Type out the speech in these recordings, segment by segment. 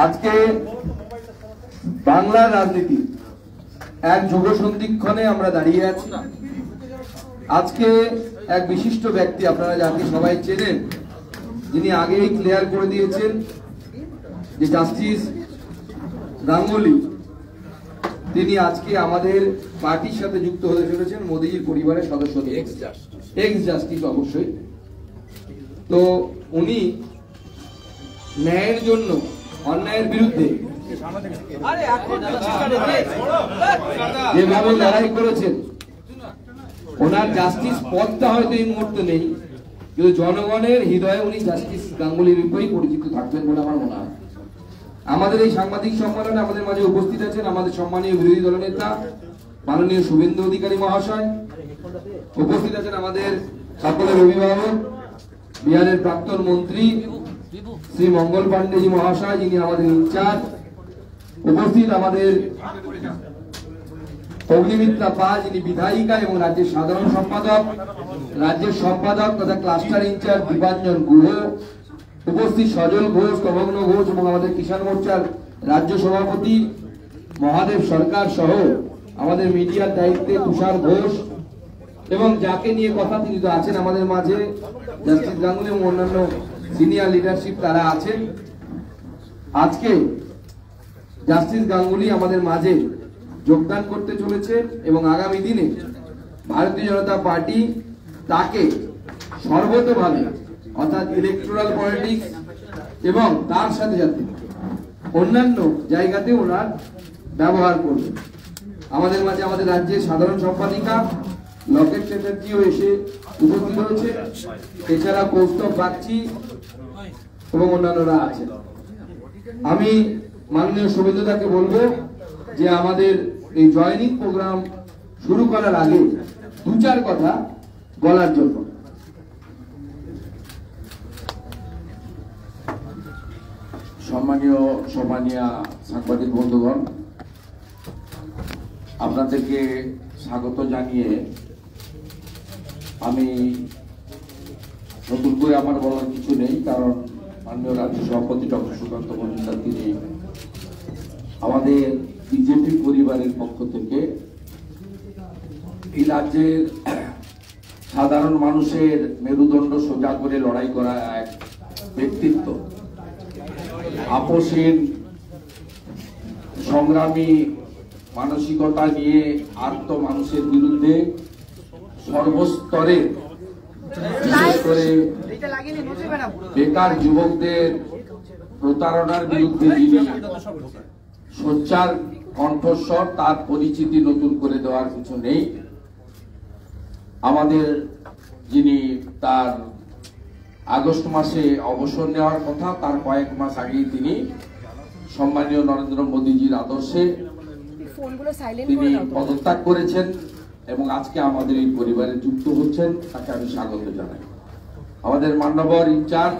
আজকে বাংলার রাজনীতি এক যুগ সন্ধিক্ষণে আমরা দাঁড়িয়ে আছি। আজকে এক বিশিষ্ট ব্যক্তি, আপনারা যাকে সবাই চেনেন, যিনি আগেই ক্লিয়ার করে দিয়েছেন যে জাস্টিস গাঙ্গুলি তিনি আজকে আমাদের পার্টির সাথে যুক্ত হতে চলেছেন, মোদীজির পরিবারের সদস্য, এক্স জাস্টিস অবশ্যই। তো উনি ন্যায়ের জন্য অন্যায়ের বিরুদ্ধে যেভাবে লড়াই করেছেন, ওনার জাস্টিস পদটা হয়তো এই মুহূর্তে নেই, কিন্তু জনগণের হৃদয়ে উনি জাস্টিস গাঙ্গুলির রূপেই পরিচিত থাকবেন বলে আমার মনে হয়। আমাদের এই সাংবাদিক সম্মেলনে আমাদের মাঝে উপস্থিত আছেন আমাদের সম্মানীয় বিরোধী দলনেতা মাননীয় শুভেন্দু অধিকারী মহাশয়, উপস্থিত আছেন আমাদের সকলের অভিভাবক বিহারের প্রাক্তন মন্ত্রী শ্রী মঙ্গল পান্ডেজি মহাশয়, যিনি আমাদের ইনচার্জ, উপস্থিত আমাদের অগ্নিমিত্রা পাল, যিনি বিধায়িকা এবং রাজ্যের সাধারণ সম্পাদক তথা ক্লাস্টার ইনচার্জ দীপাঞ্জন গুহ, উপস্থিত সজল ঘোষ, কমগ্ন ঘোষ এবং আমাদের কিষাণ মোর্চার রাজ্য সভাপতি মহাদেব সরকার সহ আমাদের মিডিয়ার দায়িত্বে তুষার ঘোষ, এবং যাকে নিয়ে কথা তিনি তো আছেন আমাদের মাঝে, জাস্টিস গাঙ্গুলি এবং অন্যান্য সিনিয়র লিডারশিপ তারা আছেন। আজকে জাস্টিস গাঙ্গুলি আমাদের মাঝে যোগদান করতে চলেছে এবং আগামী দিনে ভারতীয় জনতা পার্টি তাকে সর্বতভাবে অর্থাৎ ইলেকটোরাল পলিটিক্স এবং তার সাথে সাথে অন্যান্য জায়গাতে ওনার ব্যবহার করবে। আমাদের মাঝে আমাদের রাজ্যের সাধারণ সম্পাদিকা লকেট চ্যাটার্জিও এসে উপস্থিত হয়েছে, এছাড়া কৌস্তব বাগচি এবং অন্যান্যরা আছে। আমি মাননীয় শুভেন্দুদাকে বলবো যে আমাদের এই জয়নিং প্রোগ্রাম শুরু করার আগে দু চার কথা বলার জন্য। সম্মানীয় সাংবাদিক বন্ধুগণ, আপনাদেরকে স্বাগত জানিয়ে আমি নতুন করে আমার বলার কিছু নেই, কারণ মাননীয় রাজ্য সভাপতি ডক্টর সুকান্ত মজুমদার তিনি আমাদের বিজেপি পরিবারের পক্ষ থেকে এই রাজ্যের সাধারণ মানুষের মেরুদণ্ড সোজা করে লড়াই করা এক ব্যক্তিত্ব, আপোষহীন সংগ্রামী মানসিকতা নিয়ে আর্ত মানুষের বিরুদ্ধে সর্বস্তরে, বিশেষ করে বেকার যুবকদের প্রতারণার বিরুদ্ধে যিনি সোচ্চার কণ্ঠস্বর, তার পরিচিতি নতুন করে দেওয়ার কিছু নেই। আমাদের যিনি তার আগস্ট মাসে অবসর নেওয়ার কথা, তার কয়েক মাস আগেই তিনি সম্মানীয় নরেন্দ্র মোদীজির আদর্শে তিনি পদত্যাগ করেছেন এবং আজকে আমাদের এই পরিবারে যুক্ত হচ্ছেন, তাকে আমি স্বাগত জানাই। আমাদের মান্যবর ইনচার্জ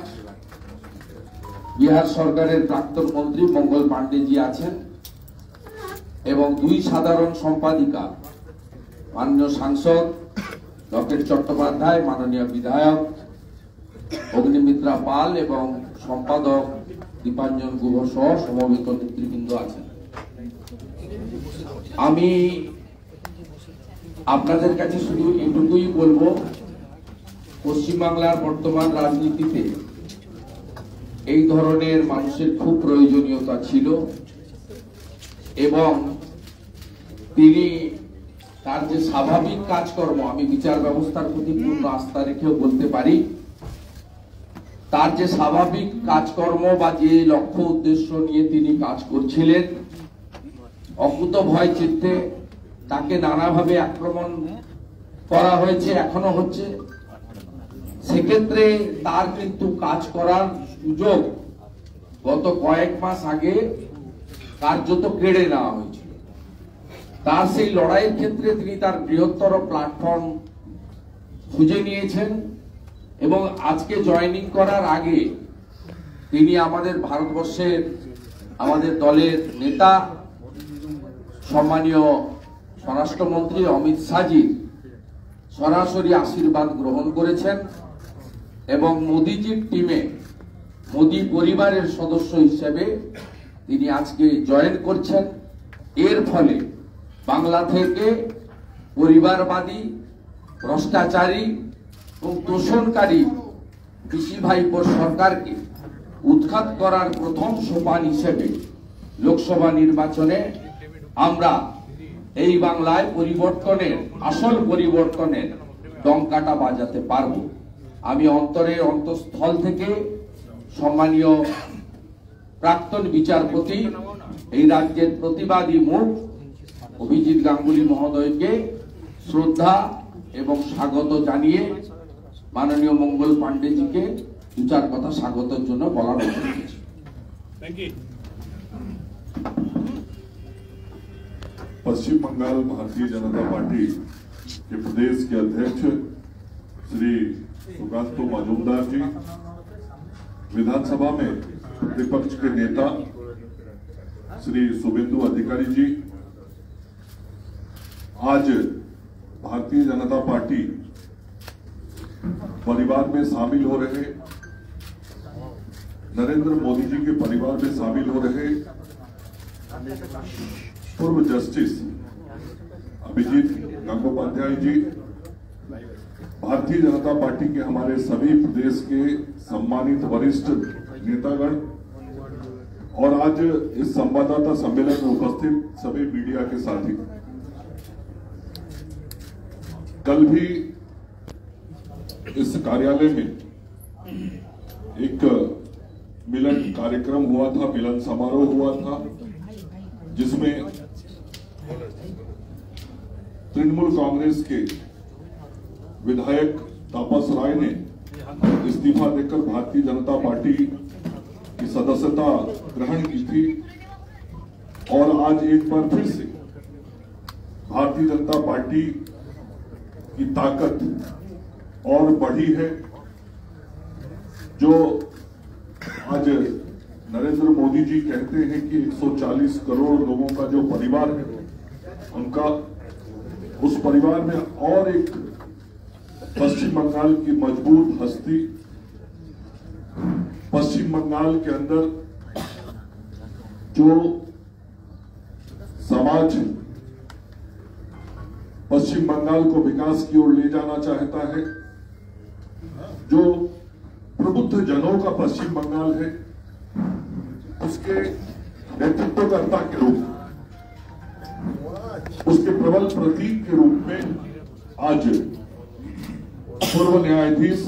বিহার সরকারের প্রাক্তন মন্ত্রী মঙ্গল পান্ডেজি আছেন এবং দুই সাধারণ সম্পাদিকা মাননীয় সাংসদ লকেট চট্টোপাধ্যায়, মাননীয় বিধায়ক অগ্নিমিত্রা পাল এবং সম্পাদক দীপাঞ্জন গুহ সহ সমবেত নেতৃবৃন্দ আছেন। আমি আপনাদের কাছে শুধু এটুকুই বলবো, পশ্চিমবাংলার বর্তমান রাজনীতিতে এই ধরনের মানুষের খুব প্রয়োজনীয়তা ছিল এবং তিনি তার যে স্বাভাবিক কাজকর্ম, আমি বিচার ব্যবস্থার প্রতি পূর্ণ আস্থা রেখেও বলতে পারি, তার যে স্বাভাবিক কাজকর্ম বা যে লক্ষ্য উদ্দেশ্য নিয়ে তিনি কাজ করছিলেন, অকুত ভয় চিত্তে তাকে নানাভাবে আক্রমণ করা হয়েছে, এখনো হচ্ছে। সেক্ষেত্রে তার কিন্তু কাজ করার সুযোগ গত কয়েক মাস আগে কার্যত কেড়ে নেওয়া হয়েছিল। তার সেই লড়াইয়ের ক্ষেত্রে তিনি তার বৃহত্তর প্ল্যাটফর্ম খুঁজে নিয়েছেন এবং আজকে জয়েনিং করার আগে তিনি আমাদের ভারতবর্ষের আমাদের দলের নেতা সম্মানীয় স্বরাষ্ট্রমন্ত্রী অমিত শাহজির সরাসরি আশীর্বাদ গ্রহণ করেছেন এবং মোদীজির টিমে মোদি পরিবারের সদস্য হিসেবে তিনি আজকে জয়েন করছেন। এর ফলে বাংলা থেকে পরিবারবাদী, ভ্রষ্টাচারী এবং তোষণকারী পিসি ভাইপোর সরকারকে উৎখাত করার প্রথম সোপান হিসেবে লোকসভা নির্বাচনে আমরা এই বাংলায় পরিবর্তনের, আসল পরিবর্তনের ডঙ্কাটা বাজাতে পারব। আমি অন্তরের অন্তঃস্থল থেকে সম্মানীয় প্রাক্তন বিচারপতি, এই রাজ্যের প্রতিবাদী মুখ অভিজিৎ গাঙ্গুলি মহোদয়কে শ্রদ্ধা এবং স্বাগত জানিয়ে মাননীয় মঙ্গল পাণ্ডেজিকে দু চার কথা স্বাগতের জন্য বলার অনুরোধ করছি। पश्चिम बंगाल भारतीय जनता पार्टी के प्रदेश के अध्यक्ष श्री सुकांतो मजूमदार जी, विधानसभा में विपक्ष के नेता श्री शुभेंदु अधिकारी जी, आज भारतीय जनता पार्टी परिवार में शामिल हो रहे, नरेंद्र मोदी जी के परिवार में शामिल हो रहे पूर्व जस्टिस अभिजीत गंगोपाध्याय जी, भारतीय जनता पार्टी के हमारे सभी प्रदेश के सम्मानित वरिष्ठ नेतागण और आज इस संवाददाता सम्मेलन में उपस्थित सभी मीडिया के साथी, कल भी इस कार्यालय में एक मिलन कार्यक्रम हुआ था, मिलन समारोह हुआ था, जिसमें तृणमूल कांग्रेस के विधायक तापस राय ने इस्तीफा देकर भारतीय जनता पार्टी की सदस्यता ग्रहण की थी और आज एक बार फिर से भारतीय जनता पार्टी की ताकत और बढ़ी है। जो आज नरेंद्र मोदी जी कहते हैं कि 140 करोड़ लोगों का जो परिवार है उनका, उस परिवार में और एक पश्चिम बंगाल की मजबूत हस्ती, पश्चिम बंगाल के अंदर जो समाज पश्चिम बंगाल को विकास की ओर ले जाना चाहता है, जो प्रबुद्ध जनों का पश्चिम बंगाल है, उसके नेतृत्वकर्ता के रूप में, उसके प्रबल प्रतीक के रूप में आज पूर्व न्यायाधीश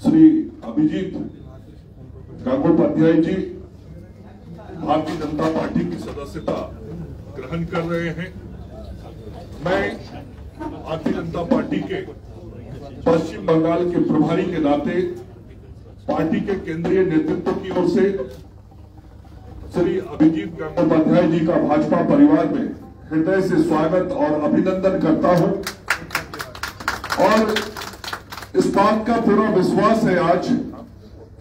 श्री अभिजीत गंगोपाध्याय जी भारतीय जनता पार्टी की सदस्यता ग्रहण कर रहे हैं। मैं भारतीय जनता पार्टी के पश्चिम बंगाल के प्रभारी के नाते पार्टी के केंद्रीय नेतृत्व की ओर से श्री अभिजीत गंगोपाध्याय जी का भाजपा परिवार में हृदय से स्वागत और अभिनंदन करता हूं और इस बात का पूरा विश्वास है आज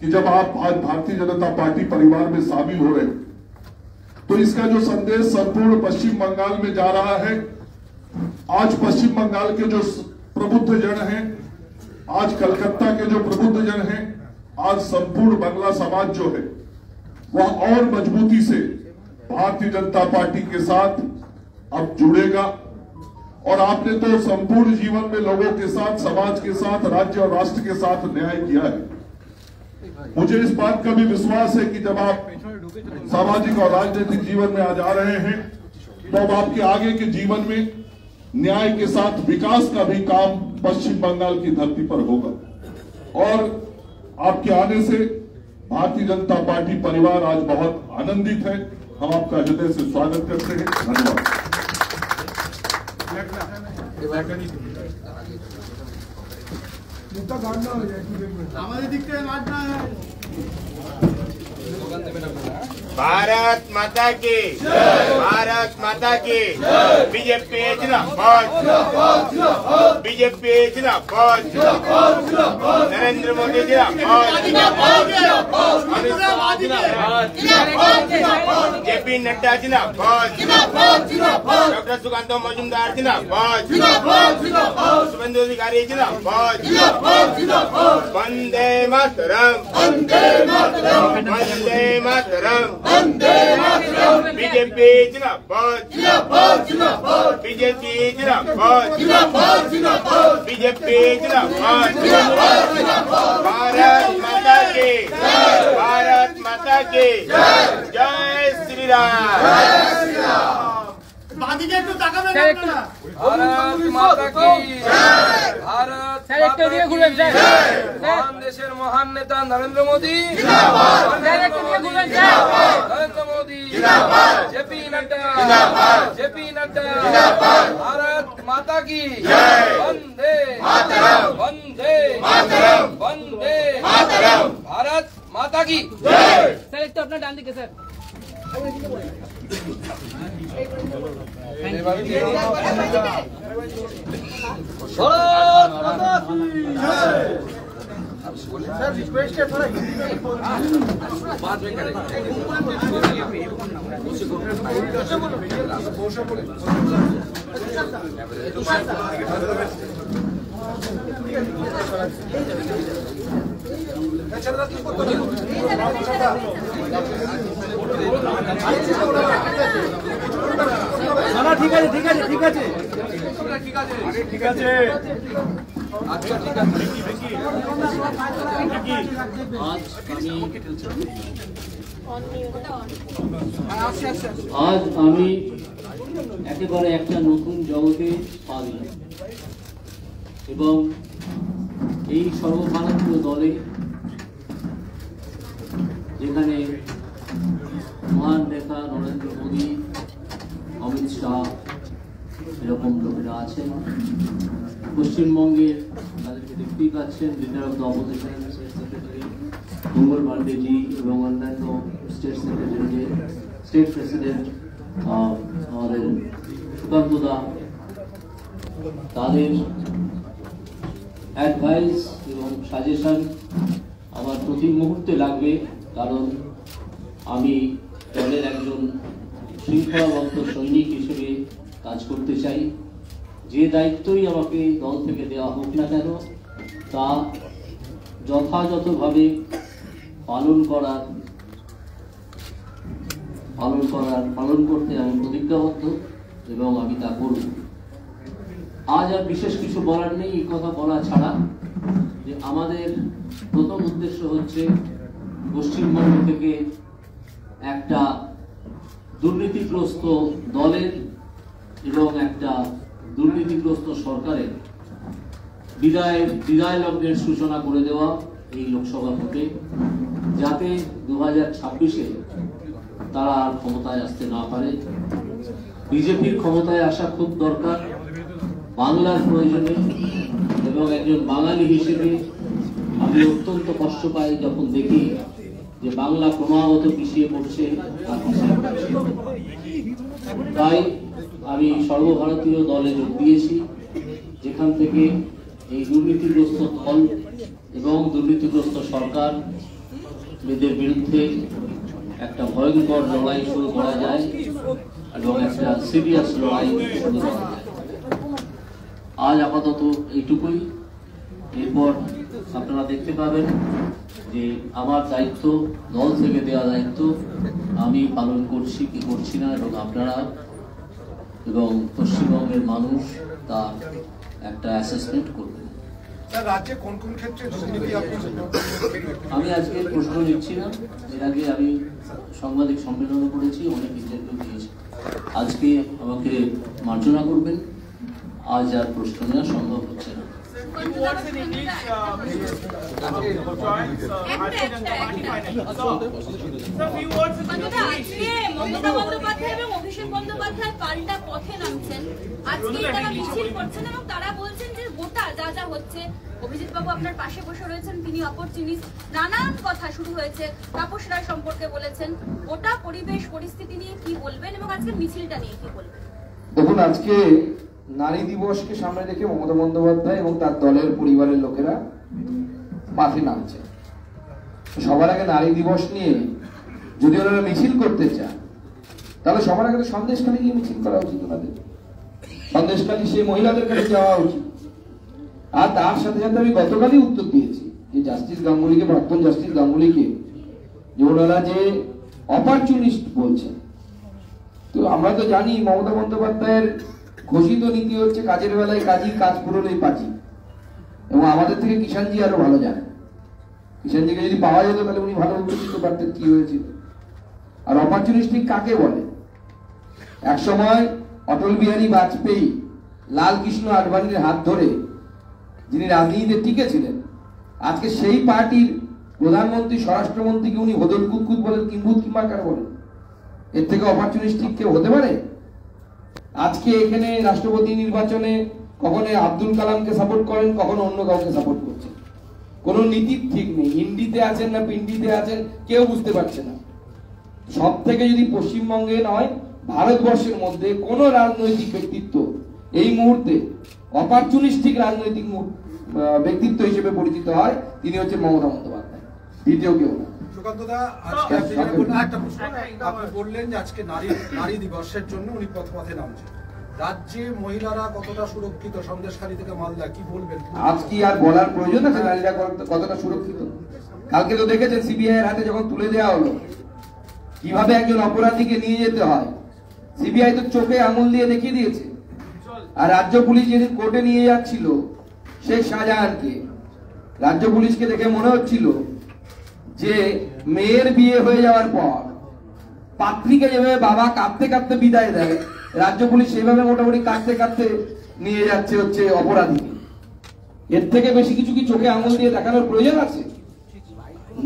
कि जब आप आज भारतीय जनता पार्टी परिवार में शामिल हो रहे हैं तो इसका जो संदेश संपूर्ण पश्चिम बंगाल में जा रहा है, आज पश्चिम बंगाल के जो प्रबुद्ध जन हैं, आज कलकत्ता के जो प्रबुद्ध जन हैं, आज संपूर्ण बांग्ला समाज जो है वह और मजबूती से भारतीय जनता पार्टी के साथ अब जुड़ेगा। और आपने तो संपूर्ण जीवन में लोगों के साथ, समाज के साथ, राज्य और राष्ट्र के साथ न्याय किया है। मुझे इस बात का भी विश्वास है कि जब आप सामाजिक और राजनीतिक जीवन में आ जा रहे हैं तो अब आपके आगे के जीवन में न्याय के साथ विकास का भी काम पश्चिम बंगाल की धरती पर होगा। और आपके आने से भारतीय जनता पार्टी परिवार आज बहुत आनंदित है। हम आपका हृदय से स्वागत करते हैं। धन्यवाद। भारत माता की, भारत माता की, बीजेपी जिंदाबाद, बीजेपी जिंदाबाद, नरेंद्र मोदी जिंदाबाद, अमित शाह जिंदाबाद। जेपी नड्डा जिंदाबाद, डॉक्टर सुकांत मजुमदार जिंदाबाद, शुभेंदु अधिकारी जिंदाबाद, वंदे मातरम, वंदे मातरम, बीजेपी जिंदाबाद, बीजेपी जिंदाबाद, बीजेपी जिंदाबाद, भारत माता की, भारत माता की जय श्री राम। भारत माता की भारत महान देशेर महान नेता नरेंद्र मोदी नरेंद्र मोदी जेपी नड्डा भारत माता की वंदे वंदे वंदे भारत माता की सर एक तो अपना डाल दीजिए सर। सर रिक्वेस्ट है थोड़ा बाद में करेंगे। ঠিক আছে ঠিক আছে ঠিক আছে ঠিক আছে আচ্ছা ঠিক আছে। আজ আমি একেবারে একটা নতুন জগতে পা দিলাম এবং এই সর্বভারতীয় দলে যেখানে মহান নেতা নরেন্দ্র মোদী, অমিত শাহ এরকম লোকেরা আছেন, পশ্চিমবঙ্গের তাদেরকে দেখতেই পাচ্ছেন leader of the opposition state secretary Mangal Pandeji এবং অন্যান্য স্টেট সেক্রেটারি, স্টেট প্রেসিডেন্ট আমাদের সুকান্ত দা, তাদের অ্যাডভাইস এবং সাজেশন আমার প্রতি মুহূর্তে লাগবে, কারণ আমি দলের একজন শৃঙ্খলাবদ্ধ সৈনিক হিসেবে কাজ করতে চাই। যে দায়িত্বই আমাকে দল থেকে দেওয়া হোক না কেন তা যথাযথভাবে পালন করতে আমি প্রতিজ্ঞাবদ্ধ এবং আমি তা করব। আজ আর বিশেষ কিছু বলার নেই, এই কথা বলা ছাড়া যে আমাদের প্রথম উদ্দেশ্য হচ্ছে পশ্চিমবঙ্গ থেকে একটা দুর্নীতিগ্রস্ত দলের এবং একটা দুর্নীতিগ্রস্ত সরকারের বিদায় লগ্নের সূচনা করে দেওয়া এই লোকসভা ভোটে, যাতে 2026-এ তারা আর ক্ষমতায় আসতে না পারে। বিজেপির ক্ষমতায় আসা খুব দরকার বাংলার প্রয়োজনে, এবং একজন বাঙালি হিসেবে আমি অত্যন্ত কষ্ট পাই যখন দেখি যে বাংলা ক্রমাগত পিছিয়ে পড়ছে। তাই আমি সর্বভারতীয় দলে যোগ দিয়েছি, যেখান থেকে এই দুর্নীতিগ্রস্ত দল এবং দুর্নীতিগ্রস্ত সরকার এদের বিরুদ্ধে একটা ভয়ঙ্কর লড়াই শুরু করা যায় এবং একটা সিরিয়াস লড়াই শুরু করা যায়। আজ আপাতত এইটুকুই। এরপর আপনারা দেখতে পাবেন যে আমার দায়িত্ব, দল থেকে দেওয়া দায়িত্ব আমি পালন করছি কি করছি না, এবং আপনারা এবং পশ্চিমবঙ্গের মানুষ তার একটা অ্যাসেসমেন্ট করবেন। রাজ্যে কোন কোন ক্ষেত্রে দুর্নীতি আমি আজকে প্রশ্ন নিচ্ছি না, এর আগে আমি সাংবাদিক সম্মেলন করেছি, অনেক ইন্টারভিউ দিয়েছি। আজকে আমাকে মার্জনা করবেন, আজ আর প্রশ্ন নেওয়া সম্ভব হচ্ছে না। মমতা বন্দ্যোপাধ্যায় এবং অভিষেক বন্দ্যোপাধ্যায় পাল্টা পথে নামছেন। আজকে তারা মিছিল করছেন এবং তারা বলছেন যে গোটা যা যা হচ্ছে, অভিজিৎ বাবু আপনার পাশে বসে রয়েছেন, তিনি অপরচুনিস্ট, নানান কথা শুরু হয়েছে, তাপস রায় সম্পর্কে বলেছেন। গোটা পরিবেশ পরিস্থিতি নিয়ে কি বলবেন এবং আজকে মিছিলটা নিয়ে কি বলবেন? দেখুন, আজকে নারী দিবসকে সামনে রেখে মমতা বন্দ্যোপাধ্যায় এবং তার দলের পরিবারের লোকেরা মাঠে নামছে। সবার আগে নারী দিবস নিয়ে যদি ওনারা মিছিল করতে চান তাহলে সবার আগে সন্দেশখালী গিয়ে মিছিল করা উচিত ওনাদের। সন্দেশখালী সেই মহিলাদের কাছে যাওয়া উচিত। আর তার সাথে সাথে আমি গতকালই উত্তর দিয়েছি যে জাস্টিস গাঙ্গুলিকে, প্রাক্তন জাস্টিস গাঙ্গুলিকে, যে ওনারা যে অপরচুনিস্ট বলছেন। তো আমরা তো জানি মমতা বন্দ্যোপাধ্যায়ের ঘোষিত নীতি হচ্ছে কাজের বেলায় কাজী, কাজ পুরোলেই পাচি। এবং আমাদের থেকে কিষাণজি আরো ভালো জানেন। কিষাণজিকে যদি পাওয়া যেত তাহলে উনি ভালো উত্তর দিতে পারতেন কি হয়েছিল। আর অপরচুনিস্টিক কাকে বলে? এক সময় অটল বিহারী বাজপেয়ী লাল কৃষ্ণ আডবাণীর হাত ধরে যিনি রাজনীতিতে টিকে ছিলেন, আজকে সেই পার্টির প্রধানমন্ত্রী, স্বরাষ্ট্রমন্ত্রীকে উনি হদল কুতকুত বলেন, কিম্বুত কিমাকার বলেন। এর থেকে অপরচুনিস্টিক কেউ হতে পারে? আজকে এখানে রাষ্ট্রপতি নির্বাচনে কখনো আব্দুল কালামকে সাপোর্ট করেন, কখনো অন্য কাউকে সাপোর্ট করছেন। কোনো নীতির ঠিক নেই। হিন্দিতে আছেন না পিন্ডিতে আছেন কেউ বুঝতে পারছে না। সব থেকে যদি পশ্চিমবঙ্গে নয় ভারতবর্ষের মধ্যে কোন রাজনৈতিক ব্যক্তিত্ব এই মুহূর্তে অপরচুনিস্টিক রাজনৈতিক ব্যক্তিত্ব হিসেবে পরিচিত হয়, তিনি হচ্ছেন মমতা বন্দ্যোপাধ্যায়, দ্বিতীয় কেউ না। সুকান্তদা, আজকে একটা প্রশ্ন, আপনি বললেন যে আজকে নারী দিবসের জন্য উনি পথে নামছেন। রাজ্যে মহিলারা কতটা সুরক্ষিত? সন্দেশখালী থেকে মালদা, কি বলবেন? আজ কি আর বলার প্রয়োজন আছে নারীরা কতটা সুরক্ষিত? কালকে তো দেখেছেন সিবিআই এর হাতে যখন তুলে দেওয়া হলো কিভাবে একজন অপরাধীকে নিয়ে যেতে হয়। সিবিআই তো চোখে আঙুল দিয়ে দেখিয়ে দিয়েছে। আর রাজ্য পুলিশ যেদিন কোর্টে নিয়ে যাচ্ছিল শেখ শাহজাহানকে, রাজ্য পুলিশকে দেখে মনে হচ্ছিল যে মেয়ের বিয়ে হয়ে যাওয়ার পর পাত্রীকে যেভাবে বাবা কাঁদতে কাঁদতে বিদায় দেয়, রাজ্য পুলিশ সেভাবে মোটামুটি কাঁদতে কাঁদতে নিয়ে যাচ্ছে হচ্ছে অপরাধীকে। এর থেকে বেশি কিছু কি চোখে আঙুল দিয়ে দেখানোর প্রয়োজন আছে?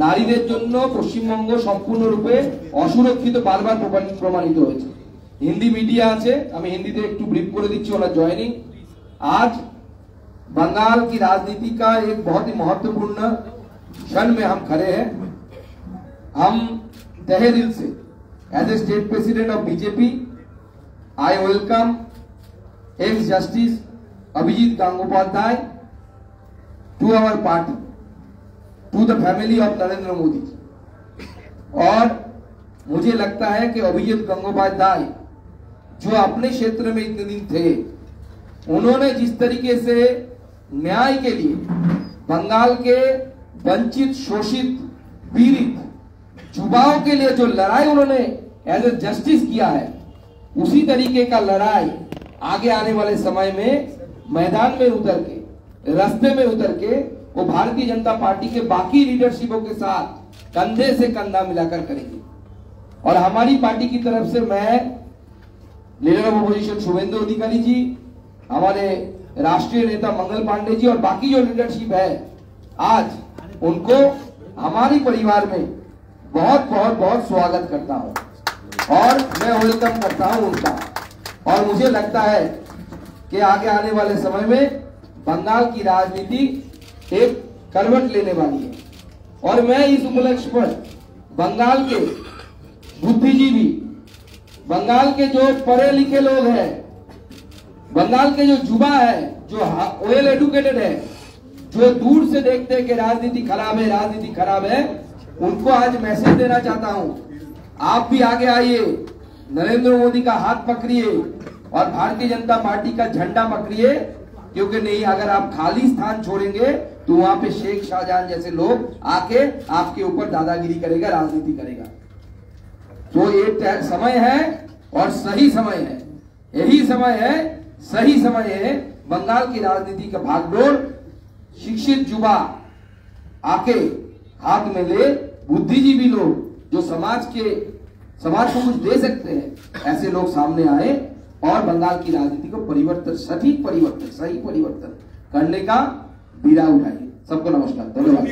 নারীদের জন্য পশ্চিমবঙ্গ সম্পূর্ণরূপে অসুরক্ষিত বারবার প্রমাণিত হয়েছে। हिंदी मीडिया আছে, আমি হিন্দিতে একটু ব্রিফ করে দিচ্ছি ওনার জয়েনিंग। आज बंगाल की राजनीति का एक बहुत ही महत्वपूर्ण क्षण में हम खड़े हैं। हम तहे दिल से as a state president of BJP I welcome ex justice Abhijit Gangopadhyay to our party, to the family of Narendra Modi. और मुझे लगता है कि अभिजीत गंगोपाध्याय जो अपने क्षेत्र में इतने दिन थे, उन्होंने जिस तरीके से न्याय के लिए बंगाल के वंचित, शोषित, पीड़ित युवाओं के लिए जो लड़ाई उन्होंने एज ए जस्टिस किया है, उसी तरीके का लड़ाई आगे आने वाले समय में मैदान में उतर के, रास्ते में उतर के वो भारतीय जनता पार्टी के बाकी लीडरशिपों के साथ कंधे से कंधा मिलाकर करेंगे। और हमारी पार्टी की तरफ से मैं लीडर ऑफ अपोजिशन शुभेंदु अधिकारी जी, हमारे राष्ट्रीय नेता मंगल पांडे जी और बाकी जो लीडरशिप है, आज उनको हमारी परिवार में बहुत बहुत बहुत स्वागत करता हूं और मैं वेलकम करता हूं उनका। और मुझे लगता है कि आगे आने वाले समय में बंगाल की राजनीति एक करवट लेने वाली है। और मैं इस उपलक्ष्य पर बंगाल के बुद्धिजीवी, बंगाल के जो पढ़े लिखे लोग हैं, बंगाल के जो युवा है, जो वेल एजुकेटेड है, जो दूर से देखते हैं कि राजनीति खराब है, राजनीति खराब है, उनको आज मैसेज देना चाहता हूं। आप भी आगे आइए, नरेंद्र मोदी का हाथ पकड़िए और भारतीय जनता पार्टी का झंडा पकड़िए, क्योंकि नहीं अगर आप खाली स्थान छोड़ेंगे तो वहां पे शेख शाहजहां जैसे लोग आके आपके ऊपर दादागिरी करेगा, राजनीति करेगा। तो ये समय है और सही समय है, यही समय है, सही समय है बंगाल की राजनीति का भागदौड़। शिक्षित युवा आके हाथ में ले, बुद्धिजीवी लोग जो समाज को कुछ दे सकते हैं, ऐसे लोग सामने आए और बंगाल की राजनीति को परिवर्तन, सटीक परिवर्तन, सही परिवर्तन करने का बीड़ा उठाइए। सबको नमस्कार, धन्यवाद।